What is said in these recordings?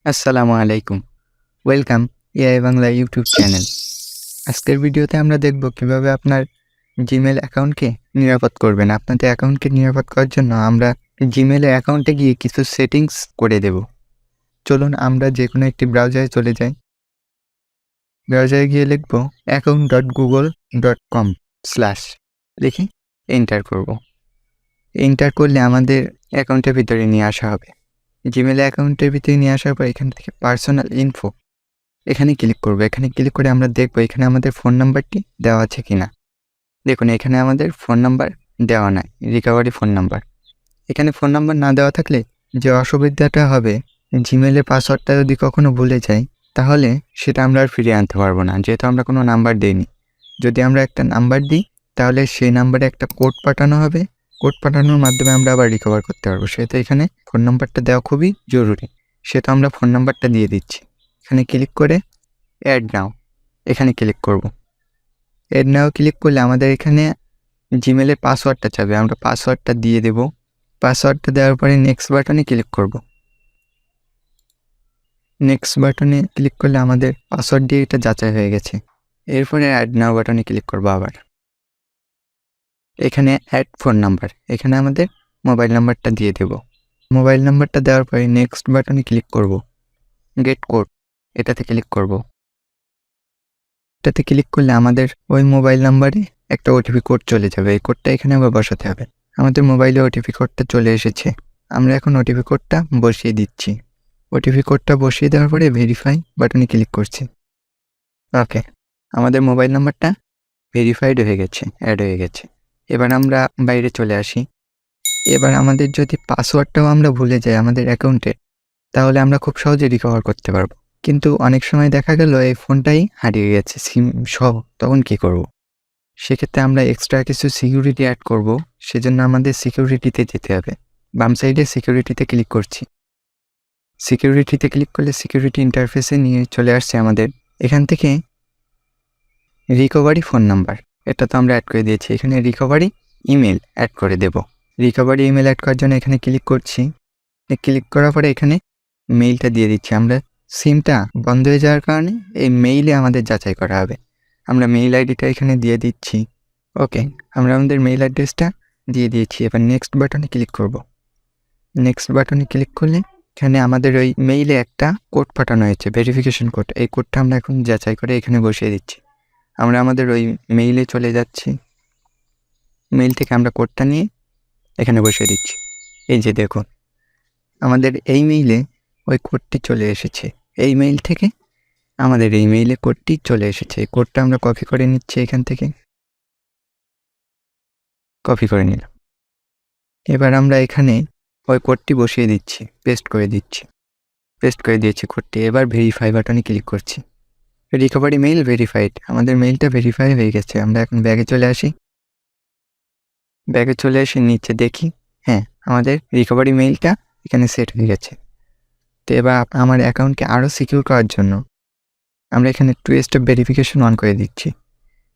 আসসালামু আলাইকুম। Welcome AI Bangla YouTube channel. আজকের ভিডিওতে আমরা দেখব কিভাবে আপনার জিমেল অ্যাকাউন্টকে নিরাপদ করবেন। আপনাদের অ্যাকাউন্টকে নিরাপদ করার জন্য আমরা জিমেল অ্যাকাউন্টে গিয়ে কিছু সেটিংস করে দেব। চলুন আমরা যেকোনো একটি ব্রাউজারে চলে যাই। ব্রাউজারে গিয়ে লিখব account.google.com/ লিখে এন্টার করব। এন্টার করলে আমাদের অ্যাকাউন্টের ভিতরে নিয়ে আসা হবে। জিমেল অ্যাকাউন্টের ভিতরে নিয়ে আসার পর এখান থেকে পার্সোনাল ইনফো এখানে ক্লিক করব। এখানে ক্লিক করে আমরা দেখব এখানে আমাদের ফোন নাম্বারটি দেওয়া আছে কিনা। দেখুন এখানে আমাদের ফোন নাম্বার দেওয়া নাই, রিকভারি ফোন নাম্বার। এখানে ফোন নাম্বার না দেওয়া থাকলে যে অসুবিধাটা হবে, জিমেলের পাসওয়ার্ডটা যদি কখনো ভুলে যাই তাহলে সেটা আমরা আর ফিরিয়ে আনতে পারবো না, যেহেতু আমরা কোনো নাম্বার দিইনি। যদি আমরা একটা নাম্বার দিই তাহলে সেই নাম্বারে একটা কোড পাঠানো হবে। কোড পাঠানোর মাধ্যমে আমরা আবার রিকভার করতে পারবো। সেহেতু এখানে ফোন নাম্বারটা দেওয়া খুবই জরুরি। সেহেতু আমরা ফোন নাম্বারটা দিয়ে দিচ্ছি। এখানে ক্লিক করে অ্যাড নাও এখানে ক্লিক করব। অ্যাড নাও ক্লিক করলে আমাদের এখানে জিমেলের পাসওয়ার্ডটা চাবে, আমরা পাসওয়ার্ডটা দিয়ে দেব। পাসওয়ার্ডটা দেওয়ার পরে নেক্সট বাটনে ক্লিক করব। নেক্সট বাটনে ক্লিক করলে আমাদের পাসওয়ার্ড দিয়ে এটা যাচাই হয়ে গেছে। এরপরে অ্যাড নাও বাটনে ক্লিক করব আবার। এখানে অ্যাড ফোন নাম্বার, এখানে আমাদের মোবাইল নাম্বারটা দিয়ে দেব। মোবাইল নাম্বারটা দেওয়ার পরে নেক্সট বাটনে ক্লিক করব। গেট কোড এটাতে ক্লিক করব। এটাতে ক্লিক করলে আমাদের ওই মোবাইল নাম্বারে একটা ওটিপি কোড চলে যাবে। এই কোডটা এখানে আবার বসাতে হবে। আমাদের মোবাইলে ওটিপি কোডটা চলে এসেছে। আমরা এখন ওটিপি কোডটা বসিয়ে দিচ্ছি। ওটিপি কোডটা বসিয়ে দেওয়ার পরে ভেরিফাই বাটনে ক্লিক করছি। ওকে, আমাদের মোবাইল নাম্বারটা ভেরিফাইড হয়ে গেছে, অ্যাড হয়ে গেছে। এবার আমরা বাইরে চলে আসি। এবার আমাদের যদি পাসওয়ার্ডটাও আমরা ভুলে যাই আমাদের অ্যাকাউন্টে, তাহলে আমরা খুব সহজে রিকভার করতে পারবো। কিন্তু অনেক সময় দেখা গেল এই ফোনটাই হারিয়ে গেছে সিম সহ, তখন কী করব? সেক্ষেত্রে আমরা এক্সট্রা কিছু সিকিউরিটি অ্যাড করব। সেজন্য আমাদের সিকিউরিটিতে যেতে হবে। বাম সাইডে সিকিউরিটিতে ক্লিক করছি। সিকিউরিটিতে ক্লিক করলে সিকিউরিটি ইন্টারফেসে নিয়ে চলে আসছে আমাদের। এখান থেকে রিকভারি ফোন নাম্বার এটা তো আমরা অ্যাড করে দিয়েছি। এখানে রিকভারি ইমেল অ্যাড করে দেব। রিকভারি ইমেল অ্যাড করার জন্য এখানে ক্লিক করছি। ক্লিক করার পরে এখানে মেইলটা দিয়ে দিচ্ছি। আমরা সিমটা বন্ধ হয়ে যাওয়ার কারণে এই মেইলে আমাদের যাচাই করা হবে। আমরা মেইল আইডিটা এখানে দিয়ে দিচ্ছি। ওকে, আমরা আমাদের মেইল অ্যাড্রেসটা দিয়ে দিয়েছি। এবার নেক্সট বাটনে ক্লিক করব। নেক্সট বাটনে ক্লিক করলে এখানে আমাদের ওই মেইলে একটা কোড পাঠানো হয়েছে, ভেরিফিকেশন কোড। এই কোডটা আমরা এখন যাচাই করে এখানে বসিয়ে দিচ্ছি। আমরা আমাদের ওই মেইলে চলে যাচ্ছি। মেইল থেকে আমরা কোডটা নিয়ে এখানে বসিয়ে দিচ্ছি। এই যে দেখুন আমাদের এই মেইলে ওই কোডটি চলে এসেছে। এই মেইল থেকে আমাদের এই মেইলে কোডটি চলে এসেছে। এই কোডটা আমরা কপি করে নিচ্ছি এখান থেকে। কপি করে নিলাম। এবার আমরা এখানে ওই কোডটি বসিয়ে দিচ্ছি, পেস্ট করে দিচ্ছি। পেস্ট করে দিয়েছি কোডটি। এবার ভেরিফাই বাটনে ক্লিক করছি। রিকভারি মেইল ভেরিফাইড, আমাদের মেইলটা ভেরিফাই হয়ে গেছে। আমরা এখন ব্যাগে চলে আসি। ব্যাগে চলে এসে নিচে দেখি, হ্যাঁ আমাদের রিকভারি মেইলটা এখানে সেট হয়ে গেছে। তো এবার আমার অ্যাকাউন্টকে আরও সিকিউর করার জন্য আমরা এখানে 2 স্টেপ ভেরিফিকেশন অন করে দিচ্ছি।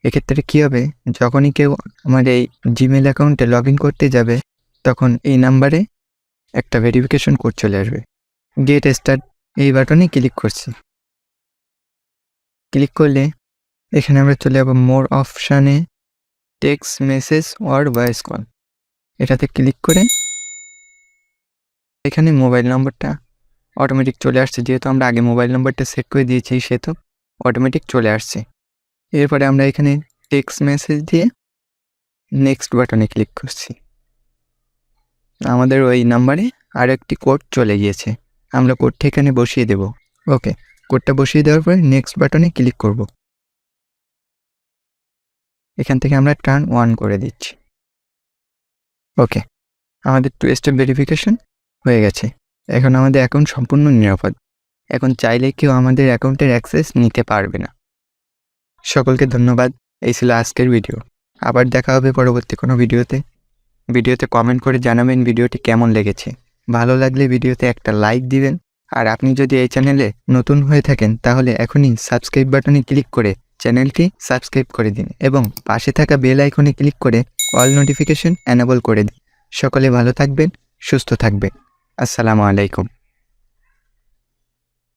এক্ষেত্রে কী হবে, যখনই কেউ আমার এই জিমেল অ্যাকাউন্টে লগ ইন করতে যাবে তখন এই নাম্বারে একটা ভেরিফিকেশন কোড চলে আসবে। গেট স্টার্ট এই বাটনে ক্লিক করছি। ক্লিক করলে এখানে আমরা চলে যাব মোর অপশানে, text message or voice call. এটাতে ক্লিক করে এখানে মোবাইল নম্বরটা অটোমেটিক চলে আসছে। যেহেতু আমরা আগে মোবাইল নম্বরটা সেট করে দিয়েছি সেহেতু অটোমেটিক চলে আসছে। এরপরে আমরা এখানে টেক্সট মেসেজ দিয়ে নেক্সট বাটনে ক্লিক করছি। আমাদের ওই নাম্বারে আর একটি কোড চলে গিয়েছে। আমরা কোডটা এখানে বসিয়ে দেব। ওকে, কোডটা বসিয়ে দেওয়ার পরে নেক্সট বাটনে ক্লিক করব। এখান থেকে আমরা টার্ন অন করে দিচ্ছি। ওকে, আমাদের 2 স্টেপ ভেরিফিকেশন হয়ে গেছে। এখন আমাদের অ্যাকাউন্ট সম্পূর্ণ নিরাপদ। এখন চাইলে কেউ আমাদের অ্যাকাউন্টের অ্যাক্সেস নিতে পারবে না। সকলকে ধন্যবাদ। এই ছিল আজকের ভিডিও। আবার দেখা হবে পরবর্তী কোনো ভিডিওতে কমেন্ট করে জানাবেন ভিডিওটি কেমন লেগেছে। ভালো লাগলে ভিডিওতে একটা লাইক দিবেন। আর আপনি যদি এই চ্যানেলে নতুন হয়ে থাকেন তাহলে এখনই সাবস্ক্রাইব বাটনে ক্লিক করে চ্যানেলটি সাবস্ক্রাইব করে দিন এবং পাশে থাকা বেল আইকনে ক্লিক করে অল নোটিফিকেশন এনেবল করে দিন। সকলে ভালো থাকবেন, সুস্থ থাকবেন। আসসালামু আলাইকুম।